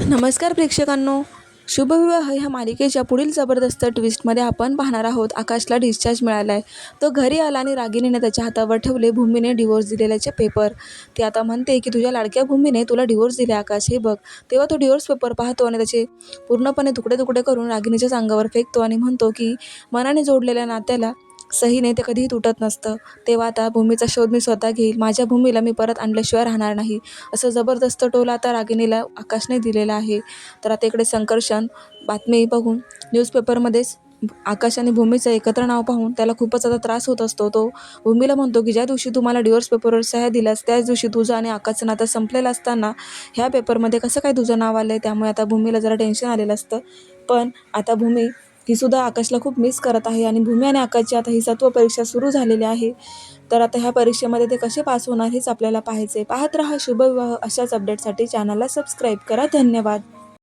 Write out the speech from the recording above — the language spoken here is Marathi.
नमस्कार प्रेक्षकांनो. शुभविवाह ह्या मालिकेच्या पुढील जबरदस्त ट्विस्टमध्ये आपण पाहणार आहोत. आकाशला डिस्चार्ज मिळाला आहे. तो घरी आला आणि रागिणीने त्याच्या हातावर ठेवले भूमीने डिवोर्स दिलेल्याचे पेपर. ती आता म्हणते की तुझ्या लाडक्या भूमीने तुला डिवोर्स दिले आकाश, हे बघ. तेव्हा तो डिवोर्स पेपर पाहतो आणि त्याचे पूर्णपणे तुकडे तुकडे करून रागिणीच्याच अंगावर फेकतो आणि म्हणतो की मनाने जोडलेल्या नात्याला सहीने ते कधीही तुटत नसतं. तेव्हा आता भूमीचा शोध मी स्वतः घेईल. माझ्या भूमीला मी परत आणल्याशिवाय राहणार नाही. असं जबरदस्त टोल आता रागिणीला आकाशने दिलेला आहे. तर आता इकडे संकर्षण बातमी बघून न्यूजपेपरमध्येच आकाश आणि भूमीचं एकत्र नाव पाहून त्याला खूपच आता त्रास होत असतो. तो भूमीला म्हणतो की ज्या दिवशी तू मला डिवोर्स पेपरवर सह्या दिल्यास त्याच दिवशी तुझं आणि आकाशचं नातं संपलेलं असताना ह्या पेपरमध्ये कसं काय तुझं नाव आलं आहे. त्यामुळे आता भूमीला जरा टेन्शन आलेलं असतं. पण आता भूमी ही सुद्धा आकाशला खूप मिस करत आहे आणि भूमी आणि आकाशची आता ही 7वी परीक्षा सुरू झालेली आहे. तर आता ह्या परीक्षेमध्ये ते कसे पास होणार हेच आपल्याला पाहायचे. पाहत रहा शुभविवाह. अशाच अपडेटसाठी चॅनलला सबस्क्राईब करा. धन्यवाद.